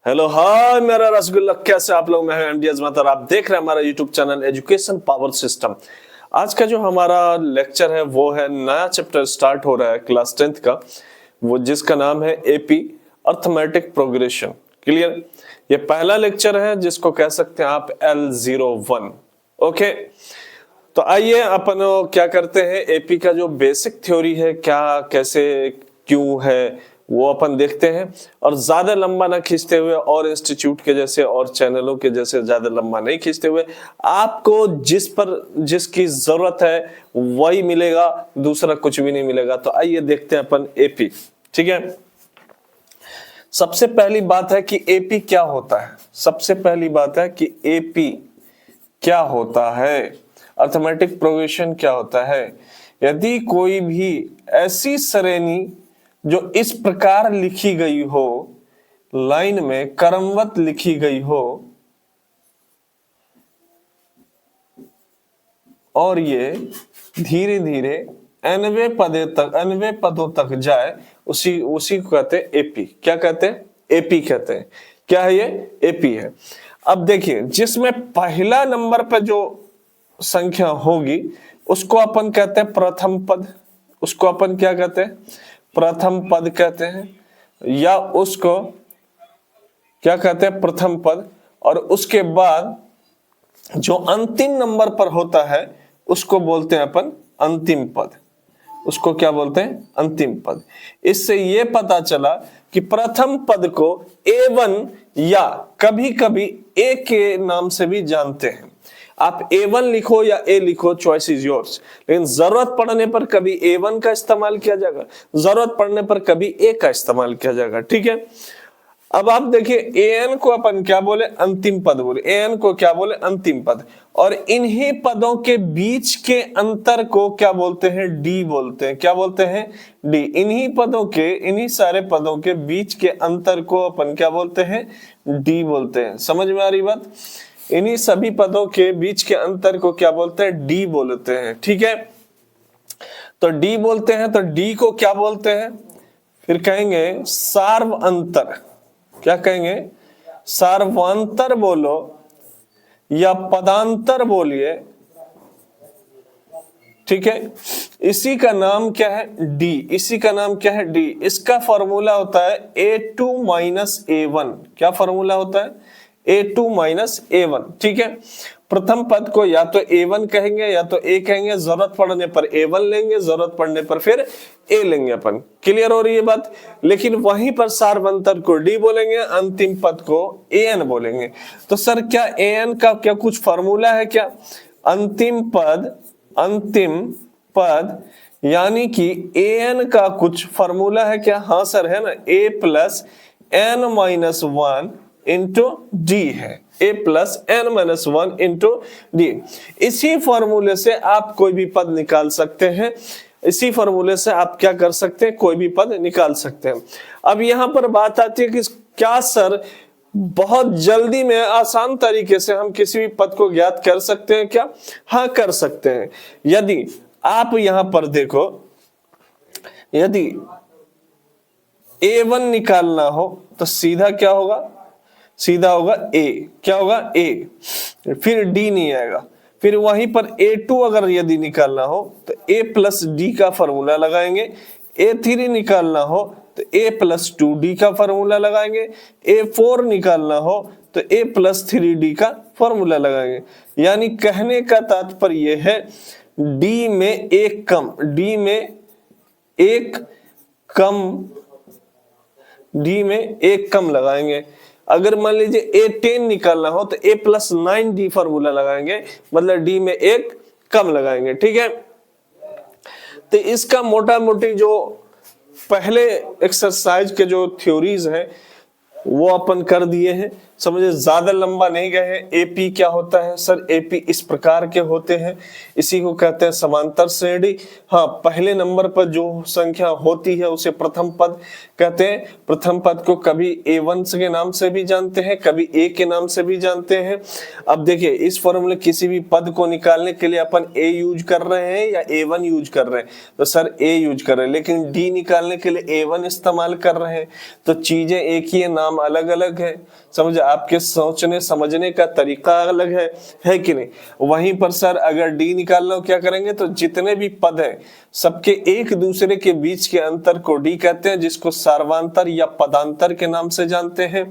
Hello hi मेरा रसगुल्ला, कैसे आप लोग। मैं एमडी अजमत और आप देख रहे हैं हमारा YouTube channel education power system. आज का जो हमारा लेक्चर है वो है, नया चैप्टर स्टार्ट हो रहा है क्लास 10th का, वो जिसका नाम है एपी अर्थमेटिक प्रोग्रेशन। क्लियर। ये पहला लेक्चर है जिसको कह सकते हैं आप L01। ओके, तो आइए अपन क्या करते हैं, एपी का जो बेसिक थ्योरी है, क्या कैसे क्यों है वो अपन देखते हैं। और ज्यादा लंबा ना खींचते हुए, और इंस्टीट्यूट के जैसे और चैनलों के जैसे ज्यादा लंबा नहीं खींचते हुए, आपको जिसकी जरूरत है वही मिलेगा, दूसरा कुछ भी नहीं मिलेगा। तो आइए देखते हैं अपन एपी। ठीक है, सबसे पहली बात है कि एपी क्या होता है। सबसे पहली बात है कि एपी क्या होता है, अर्थमेटिक प्रोग्रेशन क्या होता है। यदि कोई भी ऐसी श्रेणी जो इस प्रकार लिखी गई हो, लाइन में क्रमवत लिखी गई हो, और ये धीरे धीरे nवें पदों तक जाए, उसी को कहते हैं एपी। क्या कहते हैं? एपी कहते हैं। क्या है ये? एपी है। अब देखिए, जिसमें पहला नंबर पर जो संख्या होगी उसको अपन कहते हैं प्रथम पद। उसको अपन क्या कहते हैं? प्रथम पद कहते हैं, या उसको क्या कहते हैं? प्रथम पद। और उसके बाद जो अंतिम नंबर पर होता है उसको बोलते हैं अपन अंतिम पद। उसको क्या बोलते हैं? अंतिम पद। इससे ये पता चला कि प्रथम पद को A1 या कभी कभी A के नाम से भी जानते हैं। आप A1 लिखो या A लिखो, चॉइस इज योर्स। लेकिन जरूरत पड़ने पर कभी A1 का इस्तेमाल किया जाएगा, जरूरत पड़ने पर कभी A का इस्तेमाल किया जाएगा। ठीक है, अब आप देखिए, AN को अपन क्या बोले? अंतिम पद बोले। AN को क्या बोले? अंतिम पद। और इन्हीं पदों के बीच के अंतर को क्या बोलते हैं? D बोलते हैं। क्या बोलते हैं? D। इन्हीं पदों के, इन्हीं सारे पदों के बीच के अंतर को अपन क्या बोलते हैं? D बोलते हैं। समझ में आ रही बात? इन्हीं सभी पदों के बीच के अंतर को क्या बोलते हैं? D बोलते हैं। ठीक है, तो D बोलते हैं, तो D को क्या बोलते हैं? फिर कहेंगे सार्व अंतर। क्या कहेंगे? सार्वांतर बोलो या पदांतर बोलिए। ठीक है, इसी का नाम क्या है? D। इसी का नाम क्या है? D। इसका फॉर्मूला होता है A2 माइनस A1। क्या फॉर्मूला होता है? A2 minus A1। ठीक है, प्रथम पद को या तो A1 कहेंगे या तो A कहेंगे। जरूरत पड़ने पर A1 लेंगे, जरूरत पड़ने पर फिर A लेंगे अपन। क्लियर हो रही है बात? लेकिन वहीं पर सार्वंतर को D बोलेंगे, अंतिम पद को AN बोलेंगे। तो सर क्या AN का क्या कुछ फॉर्मूला है क्या? अंतिम पद यानी कि AN का कुछ फॉर्मूला है क्या? हाँ सर, है ना। A plus N minus 1 into D है। A plus N minus 1 into D। इसी फॉर्मूले से आप कोई भी पद निकाल सकते हैं। इसी फॉर्मूले से आप क्या कर सकते हैं? कोई भी पद निकाल सकते हैं। अब यहां पर बात आती है कि क्या सर बहुत जल्दी में आसान तरीके से हम किसी भी पद को ज्ञात कर सकते हैं क्या? हाँ, कर सकते हैं। यदि आप यहां पर देखो, यदि A1 निकालना हो तो सीधा क्या होगा? सीधा होगा A। क्या होगा? A। फिर D नहीं आएगा। फिर वहीं पर A2 अगर यदि निकालना हो तो A प्लस D का फॉर्मूला लगाएंगे। A3 निकालना हो तो A प्लस 2D का फॉर्मूला लगाएंगे। A4 निकालना हो तो A प्लस 3D का फॉर्मूला लगाएंगे। यानी कहने का तात्पर्य है D में एक कम, D में एक कम लगाएंगे। अगर मान लीजिए A10 निकालना हो तो A प्लस 9D फॉर्मूला लगाएंगे, मतलब D में एक कम लगाएंगे। ठीक है, तो इसका मोटा मोटी जो पहले एक्सरसाइज के जो थ्योरीज हैं वो अपन कर दिए हैं। समझे, ज्यादा लंबा नहीं गए हैं। एपी क्या होता है सर? एपी इस प्रकार के होते हैं, इसी को कहते हैं समांतर श्रेणी। हाँ, पहले नंबर पर जो संख्या होती है उसे प्रथम पद कहते हैं। प्रथम पद को कभी A1 के नाम से भी जानते हैं, कभी A के नाम से भी जानते हैं। अब देखिए, इस फॉर्मूले किसी भी पद को निकालने के लिए अपन A यूज कर रहे हैं या A1 यूज कर रहे हैं? तो सर A यूज कर रहे हैं, लेकिन D निकालने के लिए A1 इस्तेमाल कर रहे हैं। तो चीजें एक ही है, नाम नाम अलग अलग है, समझे, आपके सोचने समझने का तरीका अलग है कि नहीं। वहीं पर सर अगर डी निकालना हो क्या करेंगे, तो जितने भी पद हैं सबके एक दूसरे के बीच के अंतर को डी कहते हैं, जिसको सार्वांतर या पदांतर के नाम से जानते हैं।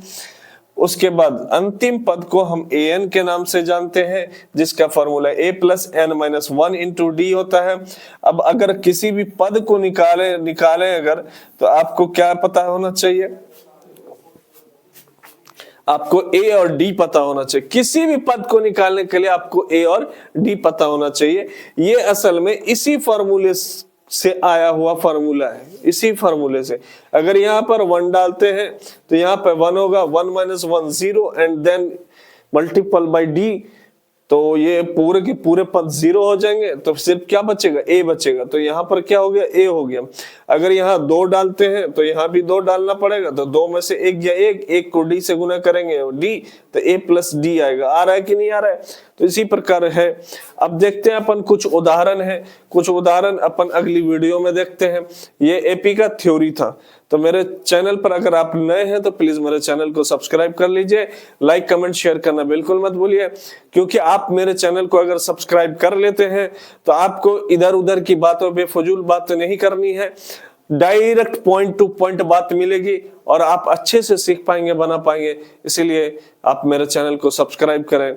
उसके बाद अंतिम पद को हम an के नाम से जानते हैं, जिसका formula a plus n minus 1 into d होता है। अब अगर किसी भी पद को निकाले अगर, तो आपको क्या पता होना चाहिए, आपको a और d पता होना चाहिए। किसी भी पद को निकालने के लिए आपको a और d पता होना चाहिए। ये असल में इसी फॉर्मूले से आया हुआ फॉर्मूला है, इसी फॉर्मूले से। अगर यहाँ पर 1 डालते हैं तो यहाँ पे 1 होगा, 1 minus 1 0 and then multiple by d, तो ये पूरे के पूरे पद 0 हो जाएंगे, तो सिर्फ क्या बचेगा, a बचेगा। तो यहाँ पर क्या हो गया, a हो गया। अगर यहाँ 2 डालते हैं तो यहाँ भी 2 डालना पड़ेगा, तो 2 में से 1 गया, 1 को d से गुना करेंगे d, तो a प्लस डी आएगा। आ रहा है कि नहीं आ रहा है, तो इसी प्रकार है। अब देखते हैं अपन कुछ उदाहरण है, कुछ उदाहरण अपन अगली वीडियो में देखते हैं। ये एपी का थ्योरी था। तो मेरे चैनल पर अगर आप नए हैं तो प्लीज मेरे चैनल को सब्सक्राइब कर लीजिए, लाइक कमेंट शेयर करना बिल्कुल मत भूलिए, क्योंकि आप मेरे चैनल को अगर सब्सक्राइब कर लेते हैं तो आपको इधर उधर की बातों बेफजूल बात नहीं करनी है, डायरेक्ट पॉइंट टू पॉइंट बात मिलेगी और आप अच्छे से सीख पाएंगे, बना पाएंगे। इसीलिए आप मेरे चैनल को सब्सक्राइब करें।